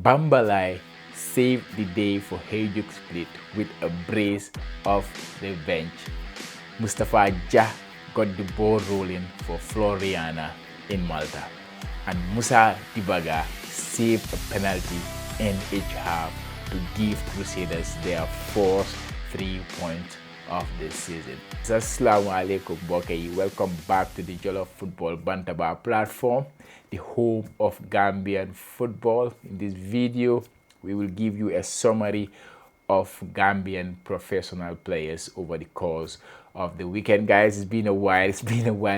Bambalie saved the day for Hajduk Split with a brace of revenge. Mustafa Jah got the ball rolling for Floriana in Malta, and Musa Dibaga saved a penalty in each half to give Crusaders their first 3 points of the season. Assalamu alaikum Bokai. Welcome back to the Jollof Football Bantaba platform, the home of Gambian football. In this video, we will give you a summary of Gambian professional players over the course of the weekend. Guys, it's been a while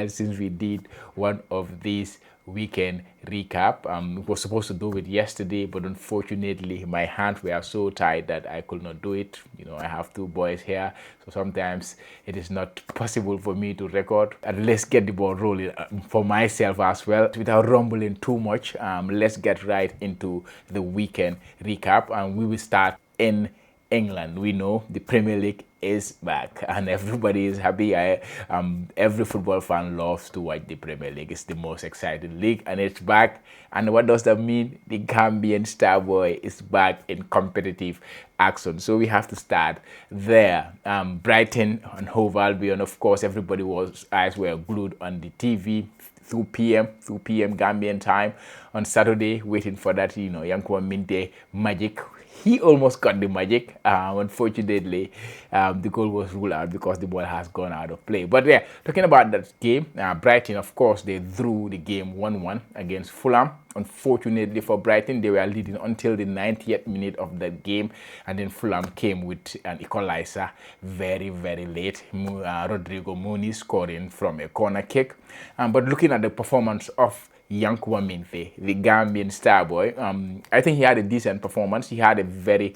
since we did one of these weekend recap. We were supposed to do it yesterday, but unfortunately my hands were so tied that I could not do it. You know, I have two boys here, so sometimes it is not possible for me to record. And let's get the ball rolling for myself as well without rumbling too much. Let's get right into the weekend recap, and we will start in England. We know the Premier League is back and everybody is happy. Every football fan loves to watch the Premier League. It's the most exciting league and it's back. And what does that mean? The Gambian star boy is back in competitive action. So we have to start there. Brighton and Hove Albion, of course, everybody's eyes were glued on the TV. 2 p.m. Gambian time on Saturday, waiting for that, Yankuwa Minte magic. He almost got the magic. Unfortunately, the goal was ruled out because the ball has gone out of play. But yeah, talking about that game, Brighton, of course, they drew the game 1-1 against Fulham. Unfortunately for Brighton, they were leading until the 90th minute of that game, and then Fulham came with an equalizer very, very late. Rodrigo Muniz scoring from a corner kick. But looking at the performance of Yankuwa Minte, the Gambian star boy, I think he had a decent performance. He had a very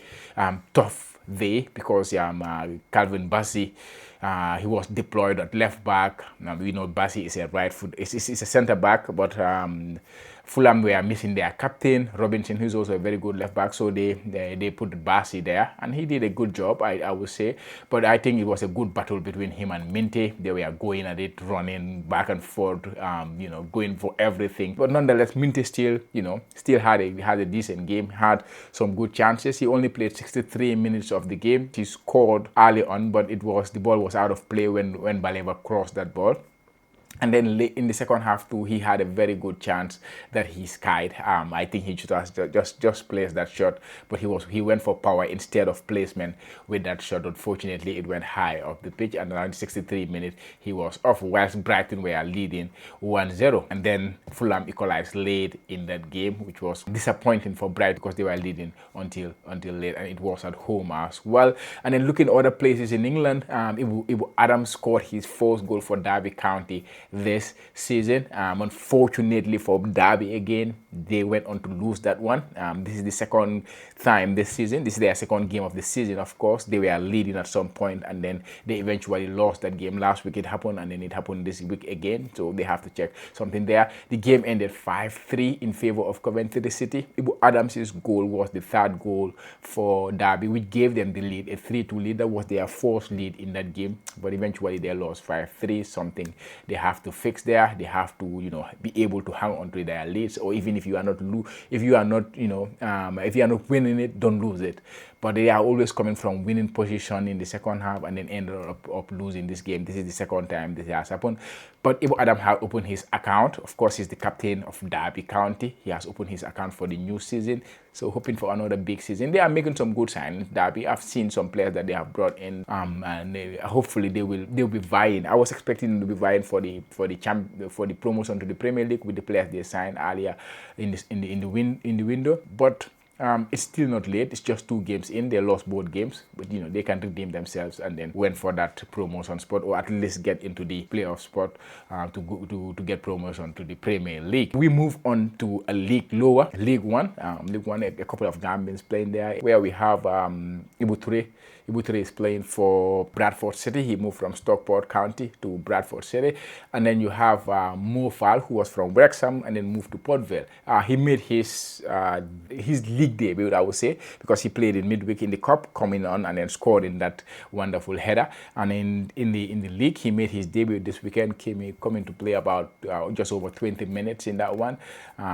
tough day because Calvin Bassey, he was deployed at left back. We know Bassey is a right foot, is a centre back, but Fulham were missing their captain, Robinson, who's also a very good left back. So they put Bassey there, and he did a good job, I would say. But I think it was a good battle between him and Minte. They were going at it, running back and forth, going for everything. But nonetheless, Minte still had a decent game, had some good chances. He only played 63 minutes of the game. He scored early on, but the ball was out of play when Baleva crossed that ball. And then in the second half too, he had a very good chance that he skied. I think he should have just placed that shot, but he went for power instead of placement with that shot. Unfortunately, it went high off the pitch, and around 63 minutes he was off. Whilst Brighton were leading 1-0, and then Fulham equalized late in that game, which was disappointing for Brighton because they were leading until late, and it was at home as well. And then looking at other places in England, Ibu Adams scored his first goal for Derby County this season. Unfortunately for Derby again, they went on to lose that one. This is the second time this season. This is their second game of the season, of course. They were leading at some point and then they eventually lost that game. Last week it happened, and then it happened this week again. So they have to check something there. The game ended 5-3 in favor of Coventry City. Ibu Adams' goal was the third goal for Derby, which gave them the lead, a 3-2 lead. That was their fourth lead in that game, but eventually they lost 5-3, something they have to fix there. They have to, be able to hang on to their leads, or even if you are not winning it, don't lose it. But they are always coming from winning position in the second half and then ended up losing this game. This is the second time this has happened. But Ibu Adam has opened his account. Of course, he's the captain of Derby County. He has opened his account for the new season. So hoping for another big season. They are making some good signings. Derby, I've seen some players that they have brought in, and hopefully they'll be vying. I was expecting them to be vying for the promotion to the Premier League with the players they signed earlier in the window, but. It's still not late. It's just 2 games in. They lost both games, but they can redeem themselves and then went for that promotion spot, or at least get into the playoff spot to get promotion to the Premier League. We move on to a league lower, League One. A couple of Gambians playing there, where we have Ibu Ture. Ibu Ture is playing for Bradford City. He moved from Stockport County to Bradford City. And then you have Mo Fall, who was from Wrexham and then moved to Port Vale. He made his league league debut, I would say, because he played in midweek in the cup, coming on and then scored in that wonderful header. And in the league, he made his debut this weekend, coming to play about just over 20 minutes in that one.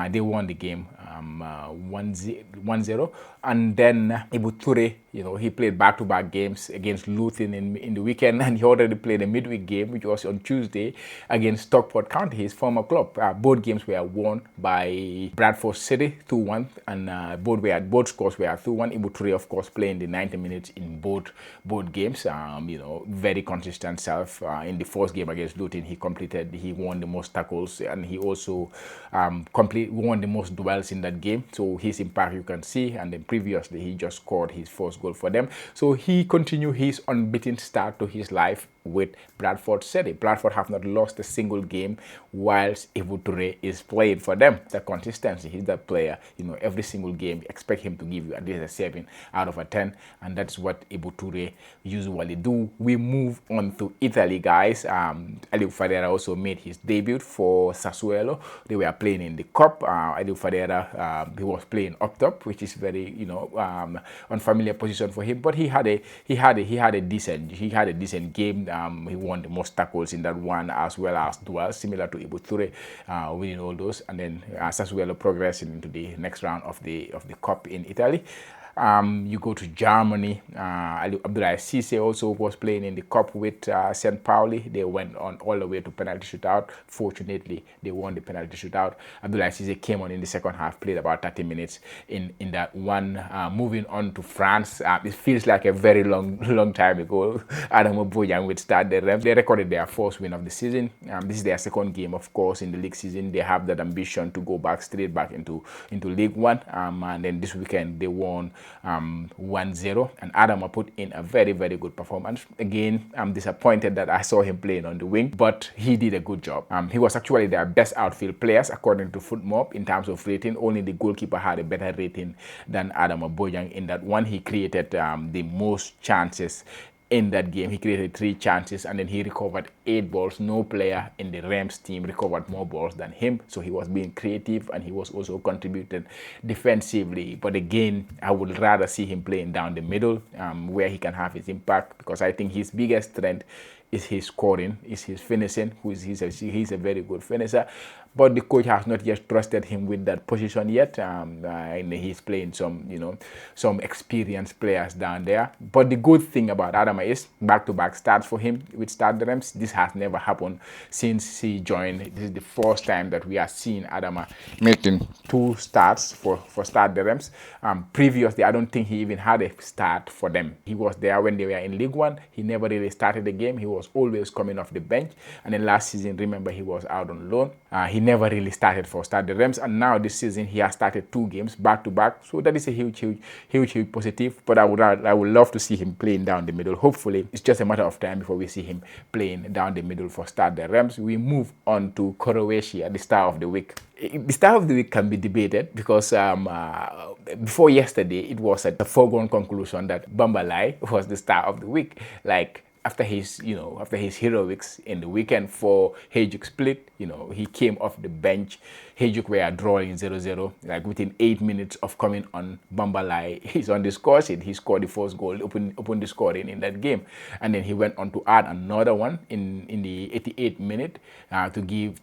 They won the game 1-0. And then Ibu Toure, he played back-to-back games against Luton in the weekend, and he already played a midweek game, which was on Tuesday, against Stockport County, his former club. Both games were won by Bradford City 2-1, and both scores were 2-1. Ibu Toure, of course, playing the 90 minutes in both games. Very consistent self. In the first game against Luton, he won the most tackles, and he also won the most duels in that game. So his impact you can see, and then previously he just scored his first goal for them. So he continued his unbeaten start to his life with Bradford City. Bradford have not lost a single game whilst Ibu Toure is playing for them. The consistency, he's that player, every single game, expect him to give you at least a 7 out of a 10, and that's what Ibu Toure usually do. We move on to Italy, guys. Aliou Fadera also made his debut for Sassuolo. They were playing in the cup. Aliou Fadera, he was playing up top, which is very, unfamiliar position for him, but he had a decent game. He won the most tackles in that one, as well as duels, similar to Ibu Toure, winning all those, and then Sassuolo progressing into the next round of the cup in Italy. You go to Germany. Abdoulaye Cisse also was playing in the cup with St. Pauli. They went on all the way to penalty shootout. Fortunately, they won the penalty shootout. Abdoulaye Cisse came on in the second half, played about 30 minutes in that one. Moving on to France, it feels like a very long time ago. Adama Bojang with Stade Reims. They recorded their first win of the season. This is their second game, of course, in the league season. They have that ambition to go straight back into League One. And then this weekend they won 1-0, and Adama put in a very, very good performance. Again, I'm disappointed that I saw him playing on the wing, but he did a good job. He was actually their best outfield players according to FootMob in terms of rating. Only the goalkeeper had a better rating than Adama Bojang in that one. He created the most chances in that game. He created 3 chances, and then he recovered 8 balls. No player in the Rams team recovered more balls than him, so he was being creative, and he was also contributing defensively. But again, I would rather see him playing down the middle, where he can have his impact, because I think his biggest strength is his scoring, is his finishing. He's a very good finisher, but the coach has not yet trusted him with that position yet. And he's playing some experienced players down there. But the good thing about Adama is back-to-back starts for him with Stade Reims. This has never happened since he joined. This is the first time that we are seeing Adama making 2 starts for Stade Reims. Previously, I don't think he even had a start for them. He was there when they were in League One. He never really started the game. He was always coming off the bench. And then last season, remember, he was out on loan. He never really started for Stade Reims, and now this season he has started 2 games back-to-back. So that is a huge positive. But I would love to see him playing down the middle. Hopefully, it's just a matter of time before we see him playing down the middle for Stade Reims. We move on to Croatia, the star of the week. The star of the week can be debated because before yesterday, it was a foregone conclusion that Bambalie was the star of the week. Like, after his heroics in the weekend for Hajduk Split, he came off the bench. Hajduk were drawing 0-0. Like within 8 minutes of coming on, Bambalie, he's on the score sheet. He scored the first goal, opened the scoring in that game, and then he went on to add another one in the 88th minute to give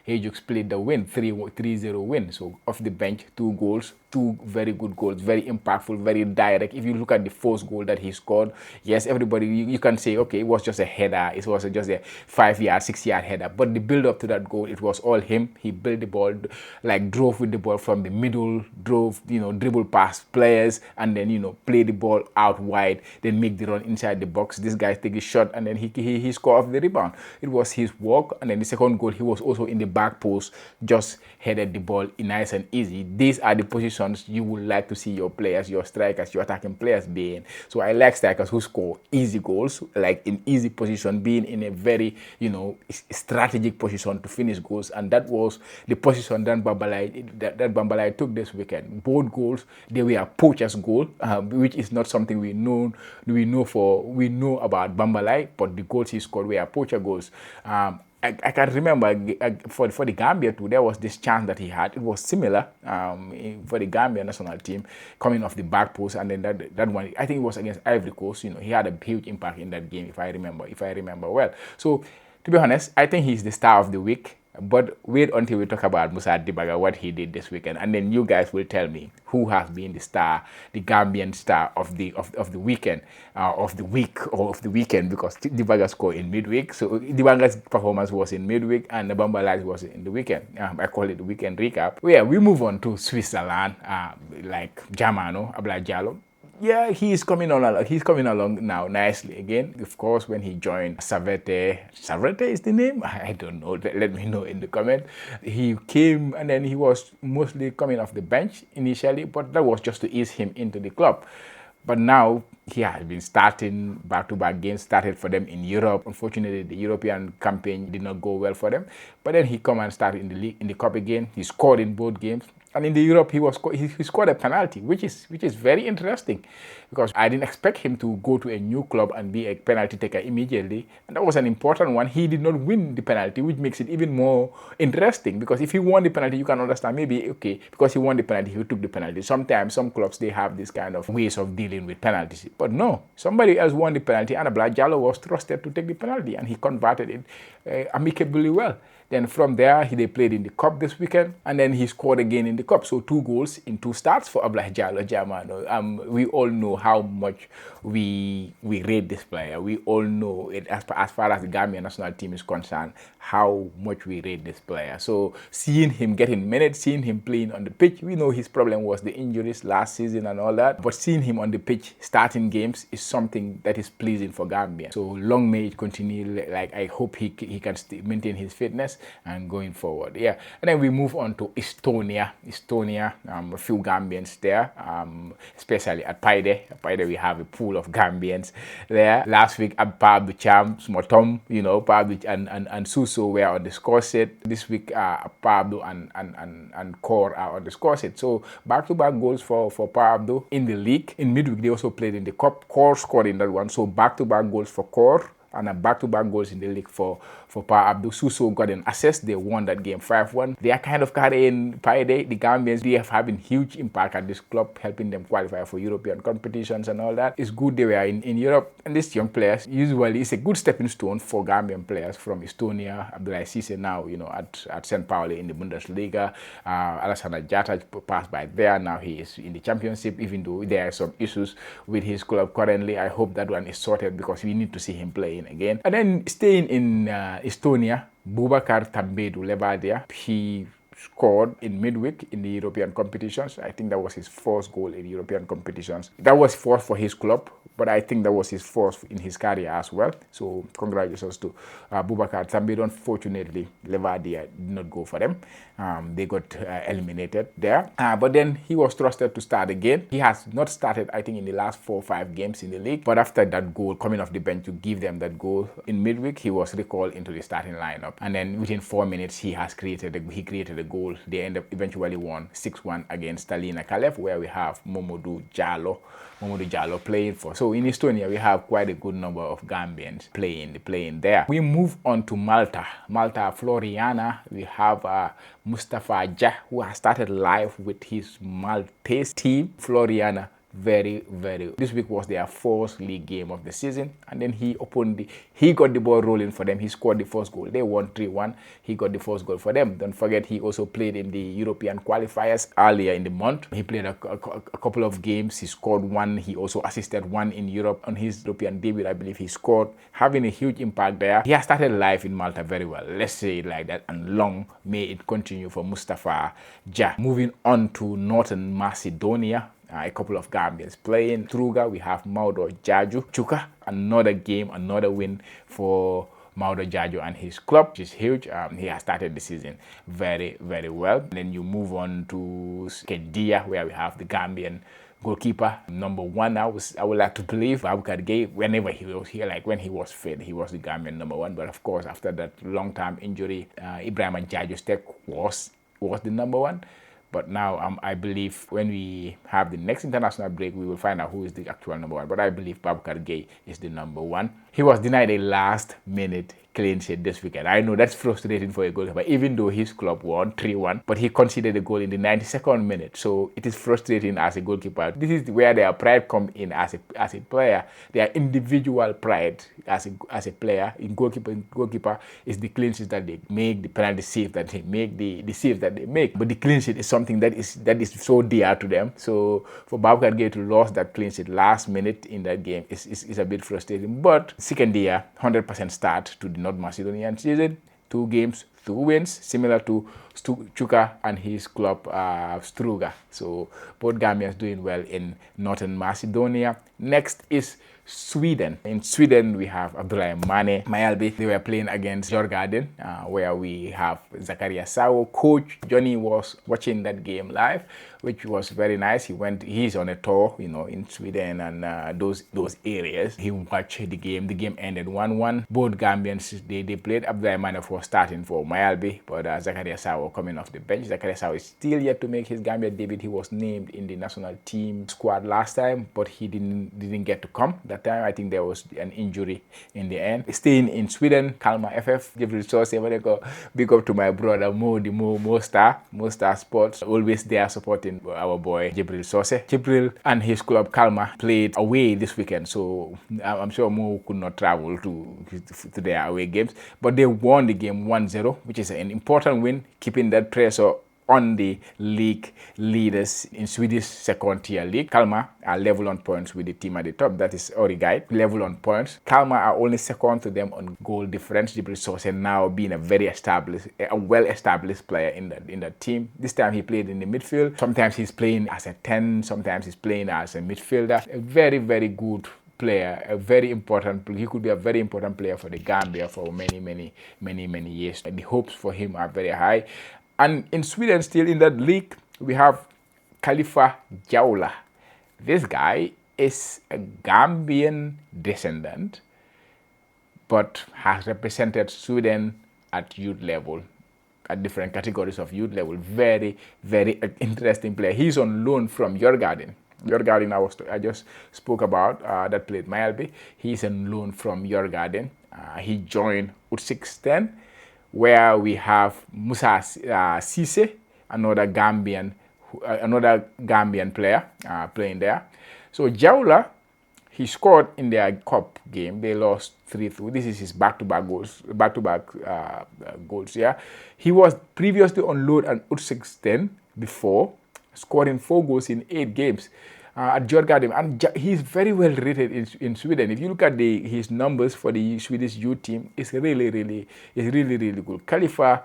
Hajduk Split the win, 3-0 win. So off the bench, 2 goals, 2 very good goals, very impactful, very direct. If you look at the first goal that he scored, yes, everybody, you can say, okay, it was just a header. It was just a 5-yard, 6-yard header. But the build up to that goal, it was all him. He built the ball, like drove with the ball from the middle, dribble past players, and then, play the ball out wide, then make the run inside the box. This guy take a shot, and then he scored off the rebound. It was his work. And then the second goal, he was also in the back post, just headed the ball nice and easy. These are the positions you would like to see your players, your strikers, your attacking players be in. So I like strikers who score easy goals, like in easy position, being in a very, strategic position to finish goals. And that was the position that Bambalie took this weekend. Both goals, they were poacher's goal, which is not something we know about Bambalie, but the goals he scored were poacher goals. I can remember for the Gambia too, there was this chance that he had. It was similar for the Gambia national team, coming off the back post, and then that one, I think it was against Ivory Coast. He had a huge impact in that game, if I remember well. So to be honest, I think he's the star of the week. But wait until we talk about Musa Dibaga, what he did this weekend, and then you guys will tell me who has been the star, the Gambian star of the weekend, of the week, or of the weekend, because Dibaga scored in midweek. So Dibaga's performance was in midweek, and the Bambalie was in the weekend. I call it the weekend recap. Yeah, we move on to Switzerland, like Jamano Abla Diallo. Yeah, he's coming on. He's coming along now nicely again. Of course, when he joined Savete is the name. I don't know. Let me know in the comment. He came and then he was mostly coming off the bench initially, but that was just to ease him into the club. But now he has been starting back-to-back games, started for them in Europe. Unfortunately, the European campaign did not go well for them. But then he come and started in the league, in the cup again. He scored in both games. And in the Europe, he scored a penalty, which is very interesting, because I didn't expect him to go to a new club and be a penalty taker immediately. And that was an important one. He did not win the penalty, which makes it even more interesting, because if he won the penalty, you can understand maybe, okay, because he won the penalty, he took the penalty. Sometimes some clubs, they have this kind of ways of dealing with penalties. But no, somebody else won the penalty, and Abla Diallo was trusted to take the penalty, and he converted it amicably well. Then from there, they played in the cup this weekend, and then he scored again in the cup. So 2 goals in 2 starts for Abla Diallo Jamano. We all know how much we rate this player. We all know it as far as the Gambian national team is concerned, how much we rate this player. So seeing him getting minutes, seeing him playing on the pitch, we know his problem was the injuries last season and all that. But seeing him on the pitch starting games is something that is pleasing for Gambia. So long may it continue. Like, I hope he can maintain his fitness and going forward. Yeah. And then we move on to Estonia. A few Gambians there, especially at Paide. At Paide, we have a pool of Gambians there. Last week, Pablo Champs, Motom, Pablo and Suso were on the score set. This week, Pablo and Kor are on the score set. So back-to-back goals for Pablo in the league. In midweek, they also played in the cup. Kor scored in that one. So back-to-back goals for Kor, and a back-to-back goals in the league for Pa Abdul. Suso got an assist. They won that game 5-1. They are kind of carrying Paide. The Gambians, they have having huge impact at this club, helping them qualify for European competitions and all that. It's good they were in Europe. And these young players, usually, it's a good stepping stone for Gambian players from Estonia. Abdullah Cisse now, at St. Pauli in the Bundesliga. Alassane Jatta passed by there. Now he is in the championship, even though there are some issues with his club currently. I hope that one is sorted, because we need to see him playing again. And then staying in Estonia, Boubacar Tambedu Levadia, he scored in midweek in the European competitions. I think that was his first goal in European competitions. That was first for his club, but I think that was his first in his career as well. So congratulations to Boubacar Tambedu. Unfortunately, Levadia did not go for them. They got eliminated there. But then he was trusted to start again. He has not started, I think, in the last 4 or 5 games in the league. But after that goal, coming off the bench to give them that goal in midweek, he was recalled into the starting lineup. And then within 4 minutes, he created a goal. They eventually won 6-1 against Talina Kalev, where we have Mamadou Jallo playing for. So in Estonia, we have quite a good number of Gambians playing there. We move on to Malta. Floriana, we have Mustafa Jah, who has started live with his Maltese team. Floriana, very, this week was their 4th league game of the season, and then he got the ball rolling for them. He scored the first goal. They won 3-1. He got the first goal for them. Don't forget, he also played in the European qualifiers earlier in the month. He played a couple of games. He scored 1. He also assisted 1 in Europe on his European debut. I believe he scored, having a huge impact there. He has started life in Malta very well. Let's say it like that, and long may it continue for Mustafa Jah. Moving on to Northern Macedonia. A couple of Gambians playing. Truga, we have Maudo Jaju. Chuka, another game, another win for Maudo Jaju and his club, which is huge. He has started the season very, well. And then you move on to Kedia, where we have the Gambian goalkeeper, number 1. I would like to believe Babukar Gay, whenever he was here, like when he was fit, he was the Gambian number 1. But of course, after that long-term injury, Ibrahim Jaju Stek was the number 1. But now I believe when we have the next international break, we will find out who is the actual number 1. But I believe Babukar Gay is the number 1. He was denied a last-minute clean sheet this weekend. I know that's frustrating for a goalkeeper, even though his club won 3-1, but he conceded a goal in the 92nd minute. So it is frustrating as a goalkeeper. This is where their pride comes in as a player. Their individual pride as a player in goalkeeper is the clean sheet that they make, the penalty save that they make, the save that they make. But the clean sheet is something that is so dear to them. So for Bambalie to lose that clean sheet last minute in that game is a bit frustrating. But second year, 100% start to the North Macedonian season. 2 games, 2 wins, similar to Chuka and his club Struga. So both Gambians doing well in Northern Macedonia. Next is Sweden. In Sweden, we have Abdullah Mane, Mayalbi. They were playing against Djurgården, where we have Zakaria Sawo. Coach Johnny was watching that game live, which was very nice. He's on a tour, in Sweden and those areas. He watched the game. The game ended 1-1. Both Gambians, they played. Abdullah Mane was starting for Mayalbi, but Zakaria Sawo coming off the bench. Zakaria Sawo is still yet to make his Gambia debut. He was named in the national team squad last time, but he didn't get to come that time. I think there was an injury in the end. Staying in Sweden, Kalmar FF, Jibril Sose, big up to my brother Mo Star Sports, always there supporting our boy Jibril Sose. Jibril and his club Kalmar played away this weekend, so I'm sure Mo could not travel to their away games, but they won the game 1-0, which is an important win, keeping that pressure on the league leaders in Swedish second-tier league. Kalmar are level on points with the team at the top. That is Origuide, level on points. Kalmar are only second to them on goal difference. Jibril Sose now being a well-established player in that team. This time he played in the midfield. Sometimes he's playing as a 10, sometimes he's playing as a midfielder. A very, very good player, he could be a very important player for the Gambia for many years. And the hopes for him are very high. And in Sweden, still in that league, we have Khalifa Jaula. This guy is a Gambian descendant, but has represented Sweden at youth level, at different categories of youth level. Very, very interesting player. He's on loan from Djurgården. Djurgården I just spoke about, that played Mayalbi. He's on loan from Djurgården. He joined U16, where we have Musa Cisse, another Gambian player playing there. So Jaula, he scored in their cup game. They lost 3-2. This is his back-to-back goals. Yeah, he was previously on loan at U16 before, scoring 4 goals in 8 games. At Djurgården, and he's very well rated in Sweden. If you look at his numbers for the Swedish youth team, it's really good. Khalifa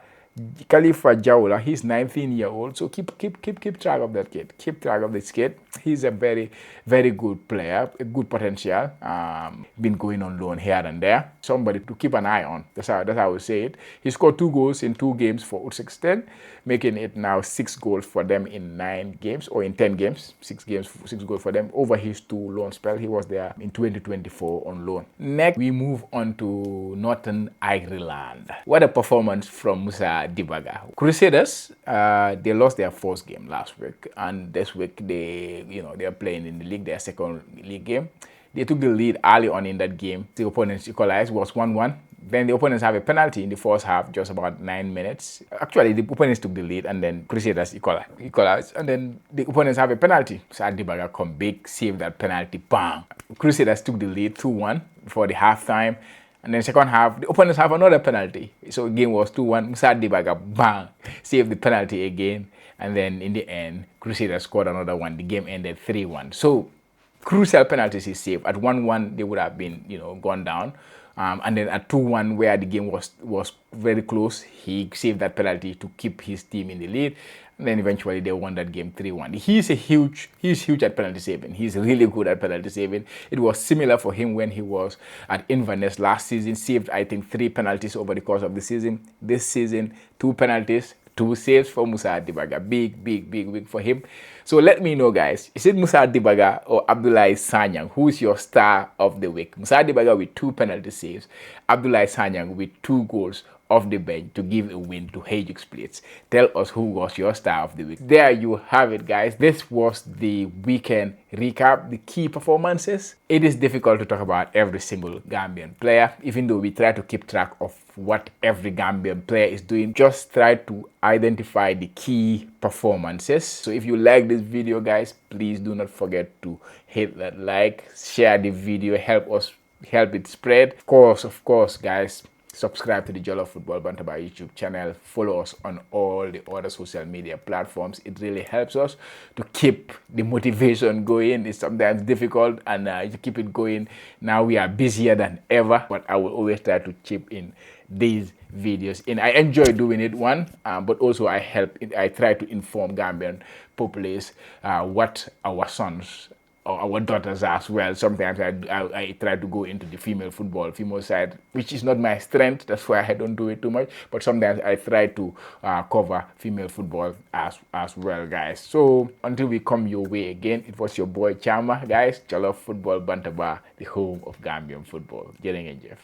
Jaula, he's 19 years old, so keep track of that kid. Keep track of this kid. He's a very, very good player, a good potential. Been going on loan here and there. Somebody to keep an eye on. That's how I would say it. He scored 2 goals in 2 games for U16, making it now 6 goals for them in 9 games, or in 10 games. 6 goals for them over his 2 loan spell. He was there in 2024 on loan. Next, we move on to Northern Ireland. What a performance from Musa Dibaga. Crusaders, they lost their 4th game last week, and this week they are playing in the league, their second league game. They took the lead early on in that game. The opponents equalized, was 1-1. Then the opponents have a penalty in the first half, just about 9 minutes. Actually, the opponents took the lead, and then Crusaders equalized. And then the opponents have a penalty. So Dibaga come big, save that penalty, bang. Crusaders took the lead 2-1 before the halftime. And then second half, the opponents have another penalty. So the game was 2-1. Musa Dibaga, bang, saved the penalty again. And then in the end, Crusaders scored another one. The game ended 3-1. So crucial penalties he saved. At 1-1, they would have been, gone down. And then at 2-1, where the game was very close, he saved that penalty to keep his team in the lead. And then eventually they won that game 3-1. He's huge at penalty saving. He's really good at penalty saving. It was similar for him when he was at Inverness last season. Saved, I think, 3 penalties over the course of the season. This season, 2 penalties, 2 saves for Musa Dibaga. Big for him. So let me know, guys. Is it Musa Dibaga or Abdoulaye Sanyang? Who is your star of the week? Musa Dibaga with 2 penalty saves. Abdoulaye Sanyang with 2 goals off the bench to give a win to Hajduk Splits. Tell us who was your star of the week. There you have it, guys. This was the weekend recap, the key performances. It is difficult to talk about every single Gambian player, even though we try to keep track of what every Gambian player is doing. Just try to identify the key performances. So if you like this video, guys, please do not forget to hit that like, share the video, help it spread. Of course, guys, subscribe to the Jollof Football Bantaba YouTube channel. Follow us on all the other social media platforms. It really helps us to keep the motivation going. It's sometimes difficult, and to keep it going. Now we are busier than ever, but I will always try to chip in these videos. And I enjoy doing it, but also I try to inform Gambian populace what our sons or our daughters as well. Sometimes I try to go into the female side, which is not my strength. That's why I don't do it too much. But sometimes I try to cover female football as well, guys. So until we come your way again, it was your boy Chama, guys. Jollof Football Bantaba, the home of Gambian football. Jërë ngeen jëf.